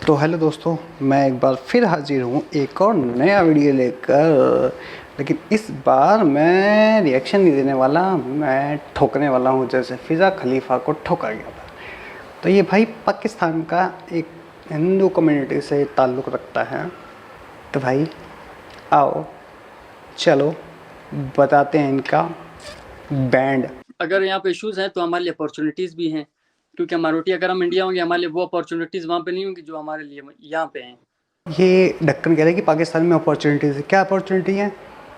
तो हेलो दोस्तों, मैं एक बार फिर हाजिर हूँ एक और नया वीडियो लेकर। लेकिन इस बार मैं रिएक्शन नहीं देने वाला, मैं ठोकने वाला हूँ जैसे फ़िज़ा खलीफा को ठोका गया था। तो ये भाई पाकिस्तान का एक हिंदू कम्युनिटी से ताल्लुक़ रखता है। तो भाई आओ चलो बताते हैं इनका बैंड। अगर यहाँ पे इश्यूज हैं तो हमारे लिए अपॉर्चुनिटीज़ भी हैं, क्योंकि माइनॉरिटी अगर हम इंडिया होंगे हमारे लिए वो अपॉर्चुनिटीज़ वहाँ पे नहीं होंगी जो हमारे लिए यहाँ पे हैं। ये ढक्कन कह रहे हैं कि पाकिस्तान में अपॉर्चुनिटीज़ है। क्या अपॉर्चुनिटी है?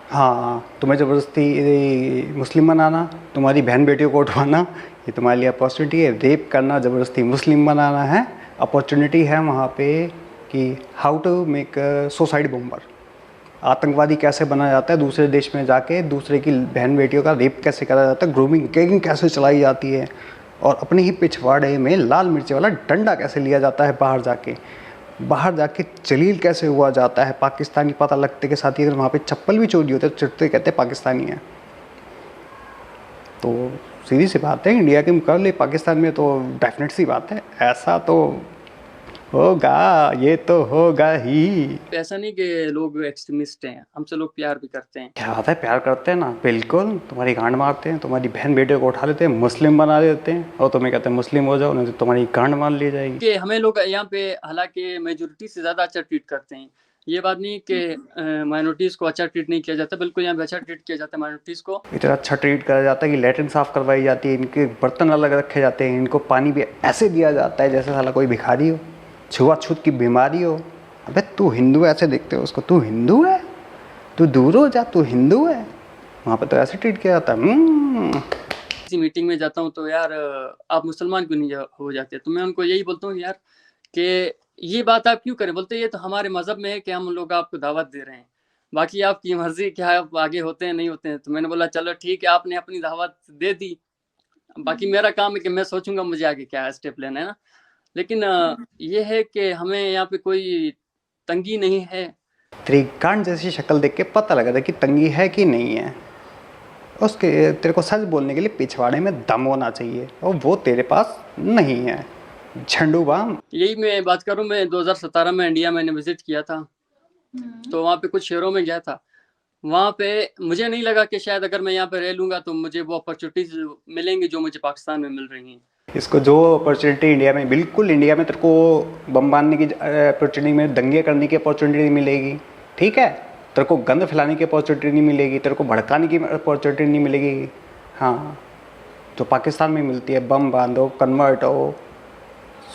हाँ, तुम्हें ज़बरदस्ती मुस्लिम बनाना, तुम्हारी बहन बेटियों को उठवाना, ये तुम्हारे लिए अपॉर्चुनिटी है। रेप करना, ज़बरदस्ती मुस्लिम बनाना है अपॉर्चुनिटी है वहाँ पे। कि how to make suicide bomber, आतंकवादी कैसे बना जाता है, दूसरे देश में जाके दूसरे की बहन बेटियों का रेप कैसे करा जाता है, ग्रूमिंग गैगिंग कैसे चलाई जाती है, और अपने ही पिछवाड़े में लाल मिर्ची वाला डंडा कैसे लिया जाता है, बाहर जाके जलील कैसे हुआ जाता है पाकिस्तानी पता लगते के साथ ही। अगर वहाँ पे चप्पल भी चोरी होते तो चिढ़ते कहते पाकिस्तानी है। तो सीधी सी बात है, इंडिया के मुकाबले पाकिस्तान में तो डेफिनेट सी बात है, ऐसा तो होगा, ये तो होगा ही। ऐसा नहीं कि लोग एक्सट्रीमिस्ट हैं, हमसे लोग प्यार भी करते हैं। क्या बात है, प्यार करते हैं ना, बिल्कुल। तुम्हारी गांड मारते हैं, तुम्हारी बहन बेटे को उठा लेते हैं, मुस्लिम बना देते हैं, और तुम्हें कहते हैं मुस्लिम हो जाओ, नहीं तो तुम्हारी गांड मार ली जाएगी। कि हमें लोग यहाँ पे हालांकि मेजोरिटी से ज़्यादा अच्छा ट्रीट करते हैं। ये बात नहीं कि माइनॉरिटीज़ को अच्छा ट्रीट नहीं किया जाता, बिल्कुल यहाँ पे अच्छा ट्रीट किया जाता है माइनॉरिटीज़ को। इतना अच्छा ट्रीट करा जाता है कि लेटरिन साफ़ करवाई जाती है, इनके बर्तन अलग रखे जाते हैं, इनको पानी भी ऐसे दिया जाता है जैसे साला कोई भिखारी हो, छुआछूत की बीमारी हो। अबे तू हिंदू, ऐसे देखते हो उसको, तू हिंदू है, तू दूर हो जा, तू हिंदू है। वहाँ पर तो ऐसे ट्रीट किया जाता है। किसी मीटिंग में जाता हूँ तो यार आप मुसलमान क्यों नहीं हो जाते, तो मैं उनको यही बोलता हूँ यार कि ये बात आप क्यों करें। बोलते ये तो हमारे मज़हब में है कि हम लोग आपको दावत दे रहे हैं, बाकी आपकी मर्ज़ी, क्या आप आगे होते हैं नहीं होते हैं। तो मैंने बोला चलो ठीक है, आपने अपनी दावत दे दी, बाकी मेरा काम है कि मैं सोचूंगा मुझे आगे क्या स्टेप लेना है ना। लेकिन ये है कि हमें यहाँ पे कोई तंगी नहीं है। तेरी गांड जैसी शक्ल देख के पता लगा था कि तंगी है कि नहीं है। उसके तेरे को सच बोलने के लिए पिछवाड़े में दम होना चाहिए, और वो तेरे पास नहीं है। झंडू बाम। यही मैं बात करूँ, मैं 2017 में इंडिया मैंने विजिट किया था, तो वहाँ पे कुछ शहरों में गया था। वहाँ पे मुझे नहीं लगा कि शायद अगर मैं यहाँ पे रह लूँगा तो मुझे वो अपॉर्चुनिटीज़ मिलेंगी जो मुझे पाकिस्तान में मिल रही हैं। इसको जो अपॉर्चुनिटी इंडिया में, बिल्कुल इंडिया में तेरे को बम बांधने की अपॉर्चुनिटी में, दंगे करने की अपॉर्चुनिटी मिलेगी, ठीक है। तेरे को गंद फैलाने की अपॉर्चुनिटी नहीं मिलेगी, तेरे को भड़काने की अपॉर्चुनिटी नहीं मिलेगी। हाँ, जो पाकिस्तान में मिलती है, बम बांधो, कन्वर्ट हो,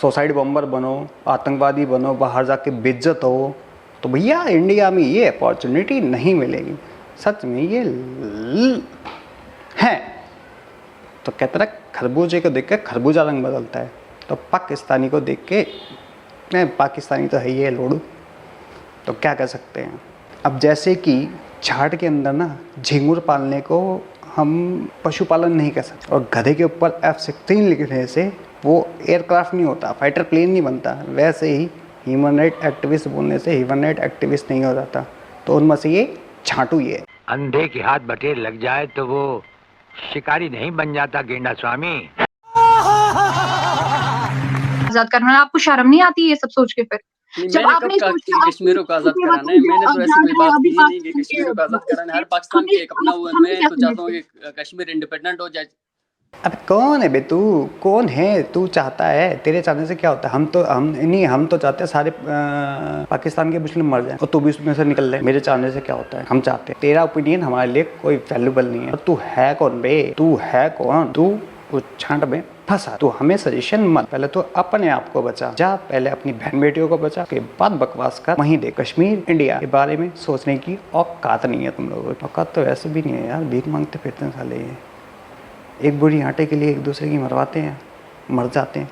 सुसाइड बॉम्बर बनो, आतंकवादी बनो, बाहर जाके बेइज्जत हो, तो भैया इंडिया में ये अपॉर्चुनिटी नहीं मिलेगी। सच में ये है। तो कहते ना, खरबूजे को देख के खरबूजा रंग बदलता है, तो पाकिस्तानी को देख के मैं पाकिस्तानी तो है ही है लोड़ू, तो क्या कर सकते हैं। अब जैसे कि झाड़ के अंदर ना झिंगुर पालने को हम पशुपालन नहीं कर सकते, और गधे के ऊपर F-16 लिखने से वो एयरक्राफ्ट नहीं होता, फाइटर प्लेन नहीं बनता, वैसे ही ह्यूमन राइट एक्टिविस्ट बोलने से ह्यूमन राइट एक्टिविस्ट नहीं हो जाता। तो उनमें से ये झाटू ही है। अंधे के हाथ बटेर लग जाए तो वो शिकारी नहीं बन जाता गेंडा स्वामी। आजाद करना, आपको शर्म नहीं आती ये सब सोच के? फिर जब मैंने आपने कब कहा कि कश्मीरों को आज़ाद कराना है, मैंने तो ऐसी कोई बात की नहीं कि कश्मीरों को आज़ाद कराना है। हर पाकिस्तान के एक अपना वो है, मैं तो चाहता हूँ कि कश्मीर इंडिपेंडेंट हो जाए। अब कौन है बे तू, कौन है तू? चाहता है, तेरे चाहने से क्या होता है? हम तो चाहते हैं सारे पाकिस्तान के मुस्लिम मर जाएं, और तू भी उसमें से निकल ले। मेरे चाहने से क्या होता है? हम चाहते हैं, तेरा ओपिनियन हमारे लिए कोई वैल्यूबल नहीं है। और तू है कौन बे? तू है कौन? तू उस छांट में फंसा। तू हमें सजेशन मत, पहले तो अपने आप को बचा जा, पहले अपनी बहन बेटियों को बचा, के बाद बकवास कर। वहीं दे कश्मीर इंडिया के बारे में सोचने की औकात नहीं है तुम लोगों की। औकात तो वैसे भी नहीं है यार, भीख मांगते फिरते हैं साले ये। एक बुरी आटे के लिए एक दूसरे की मरवाते हैं, मर जाते हैं।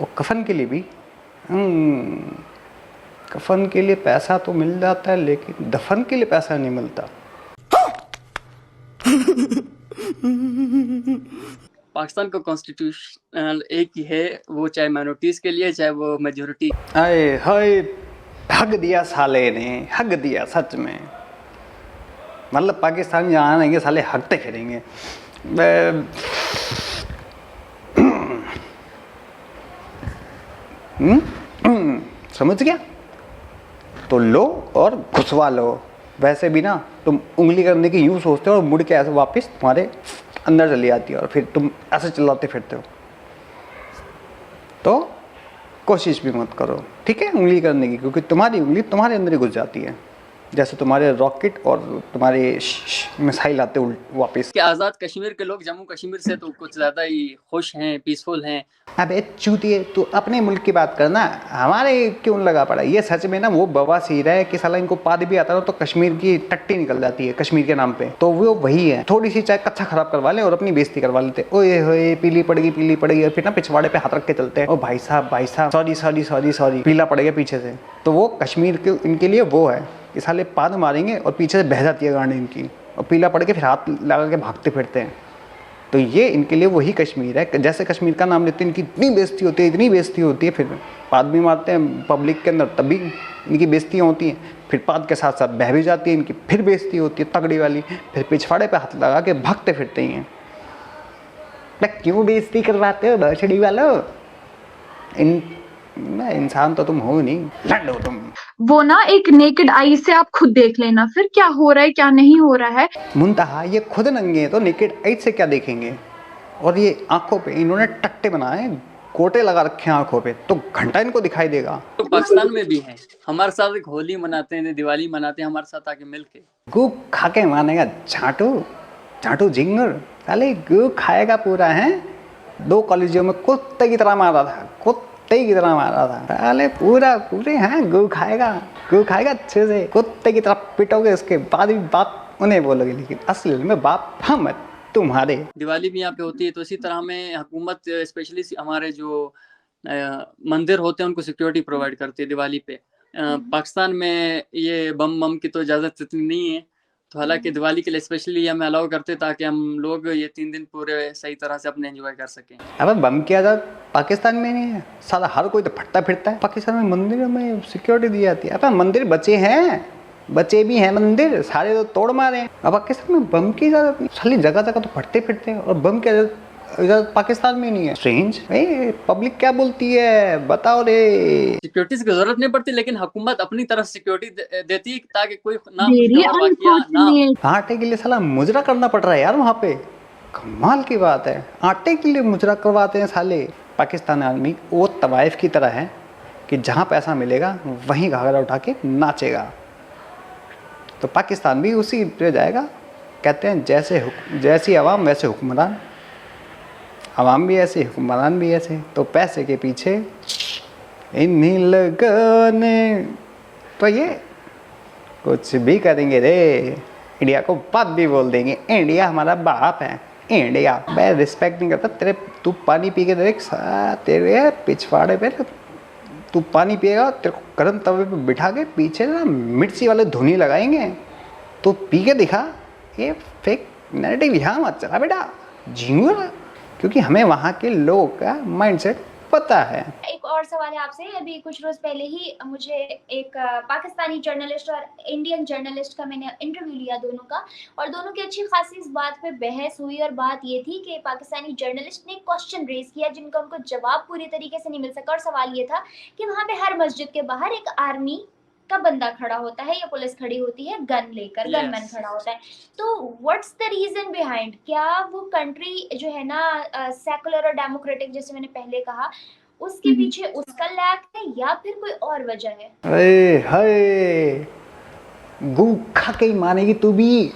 और कफन के लिए भी, कफन के लिए पैसा तो मिल जाता है, लेकिन दफन के लिए पैसा नहीं मिलता। पाकिस्तान का कॉन्स्टिट्यूशन एक ही है, वो चाहे माइनॉरिटीज़ के लिए चाहे वो मेजोरिटी। आए हाय, हक दिया साले ने, हक दिया सच में। मतलब पाकिस्तान जहाँ आएंगे साले हकते फिरेंगे। समझ गया? तो लो और घुसवा लो। वैसे भी ना तुम उंगली करने की यूँ सोचते हो और मुड़ के ऐसे वापस तुम्हारे अंदर चली आती है और फिर तुम ऐसे चिल्लाते फिरते हो। तो कोशिश भी मत करो, ठीक है, उंगली करने की, क्योंकि तुम्हारी उंगली तुम्हारे अंदर ही घुस जाती है, जैसे तुम्हारे रॉकेट और तुम्हारे मिसाइल आते वापस। कि आज़ाद कश्मीर के लोग जम्मू कश्मीर से तो कुछ ज़्यादा ही खुश हैं, पीसफुल हैं। अबे चूतिए, तू अपने मुल्क की बात करना, हमारे क्यों लगा पड़ा? ये सच में ना वो बवासीर है कि साला इनको पाद भी आता है तो कश्मीर की टट्टी निकल जाती है कश्मीर के नाम पे। तो वो वही है, थोड़ी सी चाहे कच्चा खराब करवा ले और अपनी बेइज्जती करवा लेते, ओए होए पीली पड़ेगी और फिर ना पिछवाड़े पे हाथ रख के चलते हैं, ओ भाई साहब सॉरी पीला पड़ गया पीछे से। तो वो कश्मीर के इनके लिए वो है कि साले पाद मारेंगे और पीछे से बह जाती है गाड़ी इनकी और पीला पड़ के फिर हाथ लगा के भागते फिरते हैं। तो ये इनके लिए वही कश्मीर है। जैसे कश्मीर का नाम लेते हैं इनकी इतनी बेइज्जती होती है, फिर पाद भी मारते हैं पब्लिक के अंदर, तभी इनकी बेइज्जतियाँ होती हैं। फिर पाद के साथ साथ बह भी जाती है, इनकी फिर बेइज्जती होती है तगड़ी वाली, फिर पिछवाड़े पे हाथ लगा के भागते फिरते ही हैं। क्यों बेइज्जती करवाते हो बछड़ी वालों? इंसान तो तुम हो नहीं, लड़ हो तुम। वो ना एक नेकेड आई से आप खुद देख लेना फिर क्या हो रहा है क्या नहीं हो रहा है। मुंतहा ये खुद नंगे हैं तो नेकेड आई से क्या देखेंगे? और ये आंखों पे इन्होंने टट्टे बनाए, कोटे लगा रखे हैं आंखों पे, तो घंटा इनको दिखाई देगा। तो पाकिस्तान में भी हैं, हमारे साथ एक होली मनाते हैं, दिवाली मनाते हैं हमारे साथ आके मिल के। गू खा के मानेगा झाटू झिंगुर, साले गू खाएगा पूरा है। 2 कॉलेजों में कुत्ते की तरह मारा था, साले पूरे हैं, गू खाएगा अच्छे से, कुत्ते की तरह पिटोगे, उसके बाद भी बात उन्हें बोलोगे, लेकिन असली में बाप हम तुम्हारे। दिवाली भी यहाँ पे होती है, तो इसी तरह हमें हुकूमत स्पेशली हमारे जो मंदिर होते हैं उनको सिक्योरिटी प्रोवाइड करती है दिवाली पे। पाकिस्तान में ये बम की तो इजाज़त इतनी नहीं है, तो हालांकि दिवाली के लिए स्पेशली हमें अलाउ करते ताकि हम लोग ये 3 दिन पूरे सही तरह से अपने एंजॉय कर सकें। अब बम की आज़ाद पाकिस्तान में नहीं है, साला हर कोई तो फटता फिरता है। पाकिस्तान में मंदिरों में सिक्योरिटी दी जाती है। अब मंदिर बचे भी हैं मंदिर, सारे तो तोड़ मारे हैं। अब पाकिस्तान में बम की इजाज़त नहीं, साली जगह तो फटते फिरते हैं और बम की इजाज़त पाकिस्तान में नहीं है। स्ट्रेंज, पब्लिक क्या बोलती है बताओ रे। सिक्योरिटी की जरूरत नहीं पड़ती, लेकिन हुकूमत अपनी तरफ सिक्योरिटी देती है ताकि कोई ना वेरी खुशगवार वाकया ना हो। आटे के लिए साला मुजरा करना पड़ रहा है यार वहाँ पे, कमाल की बात है। आटे के लिए मुजरा करवाते हैं साले। पाकिस्तान आदमी वो तवाइफ की तरह है कि जहाँ पैसा मिलेगा वहीं घाघरा उठा के नाचेगा। तो पाकिस्तान भी उसी पे जाएगा। कहते हैं जैसी आवाम वैसे हुक्मरान, आवाम भी ऐसे हुक्मरान भी ऐसे। तो पैसे के पीछे इन्हीं लगाने, तो ये कुछ भी करेंगे रे। इंडिया को बात भी बोल देंगे, इंडिया हमारा बाप है। इंडिया मैं रिस्पेक्ट नहीं करता तेरे, तू पानी पी के तेरे पिछवाड़े पे तू पानी पिएगा, तेरे को गर्म तवे पे बिठा के पीछे ना मिर्ची वाले धुनी लगाएंगे, तो पी के दिखा। ये फेक नैरेटिव यहाँ मत चला बेटा झिंगुर, क्योंकि हमें वहाँ के लोगों का माइंडसेट पता है। एक और सवाल है आपसे। अभी कुछ रोज पहले ही मुझे एक पाकिस्तानी जर्नलिस्ट और इंडियन जर्नलिस्ट का मैंने इंटरव्यू लिया दोनों का, और दोनों की अच्छी खासी इस बात पे बहस हुई। और बात ये थी कि पाकिस्तानी जर्नलिस्ट ने एक क्वेश्चन रेज किया जिनका उनको जवाब पूरी तरीके से नहीं मिल सका। और सवाल ये था कि वहाँ पे हर मस्जिद के बाहर एक आर्मी का बंदा खड़ा होता है या पुलिस खड़ी होती है गन लेकर, गनमैन खड़ा होता है। तो व्हाट्स द रीजन बिहाइंड? क्या वो कंट्री जो है ना सेकुलर और डेमोक्रेटिक, जैसे मैंने पहले कहा, उसके पीछे उसका लैक है या फिर कोई और वजह है? अरे हाय, गू खा के ही मानेगी तू भी,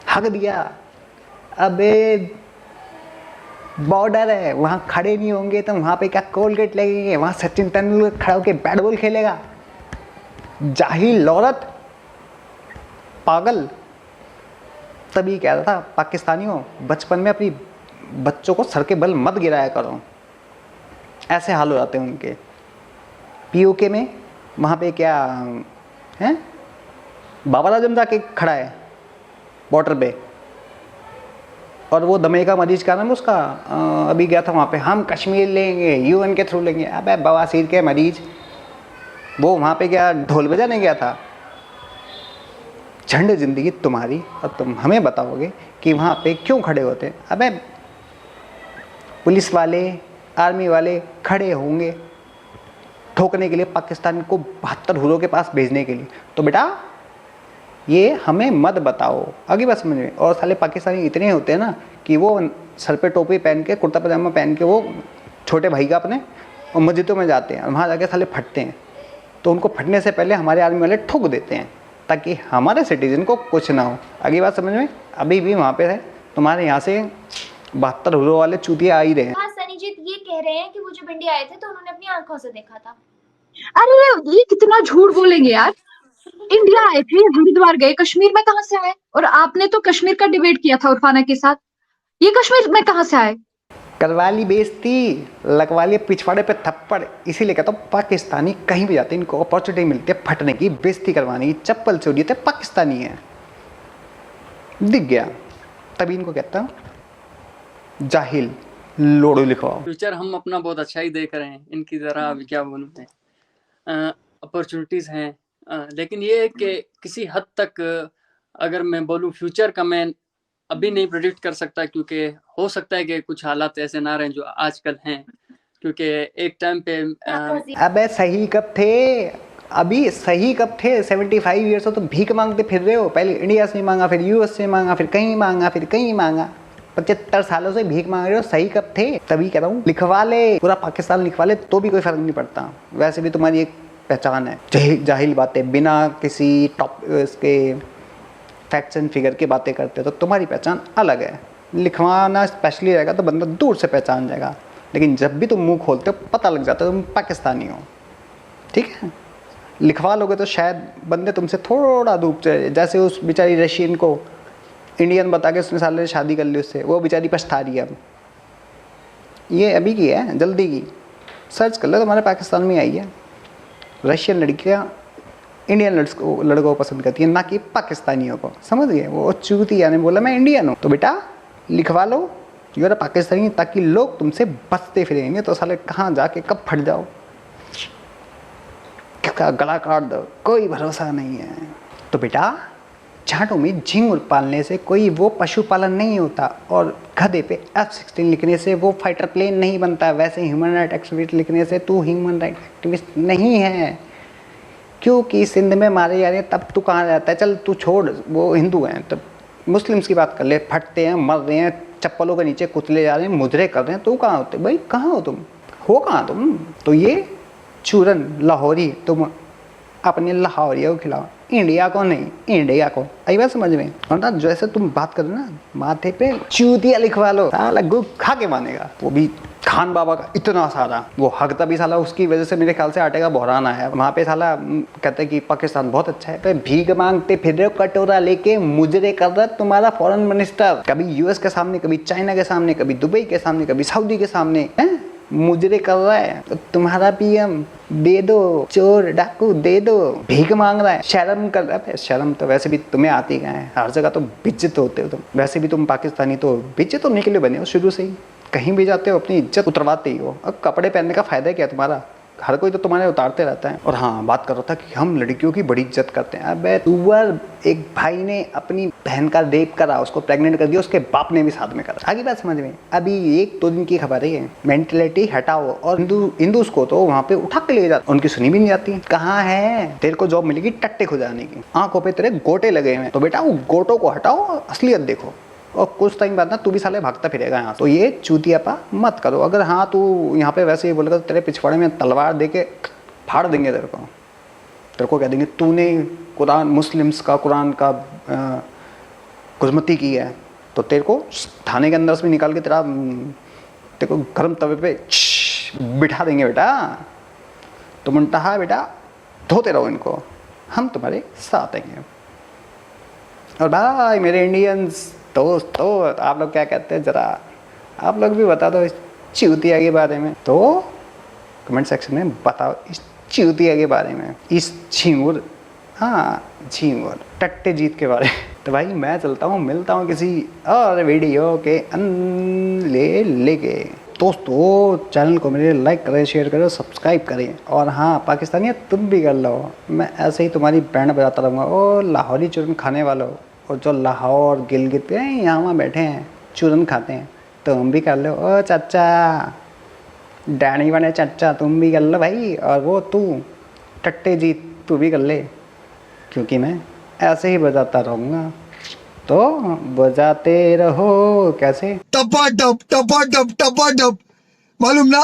हक दिया। अबे बॉर्डर है, वहाँ खड़े नहीं होंगे तो वहाँ पे क्या कोलगेट लगेंगे? वहाँ सचिन तेंदुलकर खड़ा होकर बैट बॉल खेलेगा? जाहिल औरत, पागल। तभी कह रहा था पाकिस्तानियों, बचपन में अपनी बच्चों को सर के बल मत गिराया करो, ऐसे हाल हो जाते हैं उनके। पीओके में वहाँ पे क्या है, बाबर आजम जाके खड़ा है बॉर्डर पे, और वो दमे का मरीज का नाम उसका अभी गया था वहाँ पे, हम कश्मीर लेंगे, यूएन के थ्रू लेंगे। अबे बवासीर के मरीज, वो वहाँ पे क्या ढोल बजाने गया था? झंड जिंदगी तुम्हारी, और तुम हमें बताओगे कि वहाँ पे क्यों खड़े होते हैं? अबे पुलिस वाले, आर्मी वाले खड़े होंगे ठोकने के लिए, पाकिस्तान को 72 हुरों के पास भेजने के लिए। तो बेटा ये हमें मत बताओ, आगे बात समझ में। और साले पाकिस्तानी इतने होते हैं ना कि वो सर पे टोपी पहन के, कुर्ता पजामा पहन के, वो छोटे भाई का अपने, और मस्जिदों में जाते हैं, वहाँ जाके साले फटते हैं। तो उनको फटने से पहले हमारे आर्मी वाले ठोक देते हैं ताकि हमारे सिटीजन को कुछ ना हो। आगे बात समझ में। अभी भी वहाँ पे है तुम्हारे यहाँ से 72 हुरों वाले चूतिया आ ही रहे हैं। हाँ सनीजीत ये कह रहे हैं कि वो जब इंडिया आए थे तो उन्होंने अपनी आंखों से देखा था। अरे ये कितना झूठ बोलेंगे यार। इंडिया आए थे, हरिद्वार गए, कश्मीर में कहाँ से आए? और आपने तो कश्मीर का डिबेट किया था उरफाना के साथ, ये कश्मीर में कहाँ से आए? करवा ली बेइज्जती, लगवा लिए पिछवाड़े पे थप्पड़। इसीलिए कहता हूँ पाकिस्तानी कहीं भी जाते हैं इनको अपॉर्चुनिटी मिलती है फटने की, बेइज्जती करवाने की, चप्पल चोरी थे पाकिस्तानी है, दिख गया। तभी इनको कहता हूँ जाहिल, लोड़ो लिखवाओ। फ्यूचर हम अपना बहुत अच्छा ही देख रहे हैं, इनकी ज़रा अभी क्या बोलूँ मैं, अपॉर्चुनिटीज़ हैं, लेकिन ये है कि किसी हद तक अगर मैं बोलूँ फ्यूचर का मैं अभी नहीं प्रेडिक्ट कर सकता, क्योंकि हो सकता है कि कुछ हालात ऐसे ना रहें जो आजकल हैं, क्योंकि एक टाइम पे अबे सही कब थे, अभी सही कब थे? 75 ईयर्स हो तो भीख मांगते फिर रहे हो। पहले इंडिया से मांगा, फिर यूएस से मांगा, फिर कहीं मांगा, फिर कहीं मांगा। 75 सालों से भीख मांग रहे हो, सही कब थे? तभी कह रहा हूँ लिखवा ले, पूरा पाकिस्तान लिखवा ले तो भी कोई फर्क नहीं पड़ता। वैसे भी तुम्हारी एक पहचान है, जाहिल बातें बिना किसी टॉप इसके फैक्ट्स एंड फिगर की बातें करते हो तो तुम्हारी पहचान अलग है। लिखवाना स्पेशली रहेगा तो बंदा दूर से पहचान जाएगा, लेकिन जब भी तुम मुंह खोलते हो पता लग जाता है तुम पाकिस्तानी हो, ठीक है। लिखवा लोगे तो शायद बंदे तुमसे थोड़ा दूर चले। जैसे उस बेचारी रशियन को इंडियन बता के उसने साले शादी कर ली उससे, वो बेचारी पछता रही है अब। ये अभी की है, जल्दी की, सर्च कर लो, तुम्हारे पाकिस्तान में आई है। रशियन लड़कियाँ इंडियन लड़कों को पसंद करती है, ना कि पाकिस्तानियों को, समझ गए। वो चूतिया ने बोला मैं इंडियन हूँ, तो बेटा लिखवा लो यू आर पाकिस्तानी, ताकि लोग तुमसे बचते फिरेंगे तो साले कहाँ जाके कब फट जाओ, किसका गला काट दो, कोई भरोसा नहीं है। तो बेटा झाड़ों में झींगुर पालने से कोई वो पशुपालन नहीं होता, और गधे पे F-16 लिखने से वो फाइटर प्लेन नहीं बनता। वैसे ह्यूमन राइट एक्टिविस्ट लिखने से तू ह्यूमन राइट एक्टिविस्ट नहीं है, क्योंकि सिंध में मारे जा रहे हैं तब तू कहाँ रहता है? चल तू छोड़, वो हिंदू हैं, तो मुस्लिम्स की बात कर ले, फटते हैं, मर रहे हैं, चप्पलों के नीचे कुचले जा रहे हैं, मुजरे कर रहे हैं, तो कहाँ होते भाई? कहाँ हो तुम? हो कहाँ तुम? तो ये चूरन लाहौरी तुम अपने लाहौरियों को खिलाओ, इंडिया को नहीं, इंडिया को। आई बात समझ में? और ना जैसे तुम बात कर रहे ना, माथे पे चूतिया लिखवा लो, साला गु खा के मानेगा। वो भी खान बाबा का इतना सारा, वो हकता भी साला उसकी वजह से मेरे ख्याल से आटे का बहरान आया। वहाँ पे साला कहते हैं कि पाकिस्तान बहुत अच्छा है, तो भीख मांगते फिर रहे हो कटोरा लेके, मुजरे कर रहा तुम्हारा फॉरेन मिनिस्टर, कभी यूएस के सामने, कभी चाइना के सामने, कभी दुबई के सामने, कभी सऊदी के सामने, है मुजरे कर रहा है। तो तुम्हारा पीएम दे दो, चोर डाकू दे दो, भीख मांग रहा है, शर्म कर रहा है। शर्म तो वैसे भी तुम्हें आती है, हर जगह तो बेइज्जत होते हो तुम। वैसे भी तुम पाकिस्तानी तो बेइज्जत होने के लिए बने हो शुरू से ही, कहीं भी जाते हो अपनी इज्जत उतरवाते ही हो। अब कपड़े पहनने का फायदा क्या तुम्हारा? हर कोई तो तुम्हारे उतारते रहता है। और हाँ, बात कर रहा था कि हम लड़कियों की बड़ी इज्जत करते हैं। अबे तुअर, एक भाई ने अपनी बहन का रेप करा, उसको प्रेग्नेंट कर दिया, उसके बाप ने भी साथ में करा। आगे बात समझ में? अभी 1-2 दिन की खबर है, मेंटेलिटी हटाओ। और हिंदूस को तो वहाँ पे उठा के ले जाते, उनकी सुनी भी नहीं जाती। कहाँ है तेरे को जॉब मिलेगी टट्टे खुजाने की, आंखों पे तेरे गोटे लगे हुए, तो बेटा वो गोटों को हटाओ, असलियत देखो, और कुछ टाइम बाद ना तू भी साले भागता फिरेगा यहाँ। तो ये चूतियापा मत करो। अगर हाँ तू यहाँ पे वैसे ही बोलेगा तो तेरे पिछवाड़े में तलवार दे के फाड़ देंगे तेरे को कह देंगे तूने कुरान, मुस्लिम्स का कुरान का गुजमती की है, तो तेरे को थाने के अंदर से भी निकाल के तेरे को गर्म तवे पे बिठा देंगे। बेटा तुम उल्टा बेटा धोते रहो इनको, हम तुम्हारे साथ आएंगे। और भाई मेरे इंडियंस दोस्तों, आप लोग क्या कहते हैं, जरा आप लोग भी बता दो इस चूतिया के बारे में। तो कमेंट सेक्शन में बताओ इस चूतिया के बारे में, इस झींगुर, हाँ झींगुर टट्टे जीत के बारे में। तो भाई मैं चलता हूँ, मिलता हूँ किसी और वीडियो के लेके। दोस्तों चैनल को मेरे लाइक करें, शेयर करें, सब्सक्राइब करें। और हाँ पाकिस्तानियाँ तुम भी कर लो, मैं ऐसे ही तुम्हारी बैंड बजाता रहूँगा। ओ लाहौरी चूरन खाने वालों, और जो लाहौर गिलगित पे यहाँ वहाँ बैठे हैं चूरन खाते हैं, तो हम भी कर लो। ओ चाचा डैनी बने चच्चा तुम भी कर लो भाई, और वो तू टट्टे जी तू भी कर ले, क्योंकि मैं ऐसे ही बजाता रहूँगा। तो बजाते रहो। कैसे? टपा टप मालूम ना।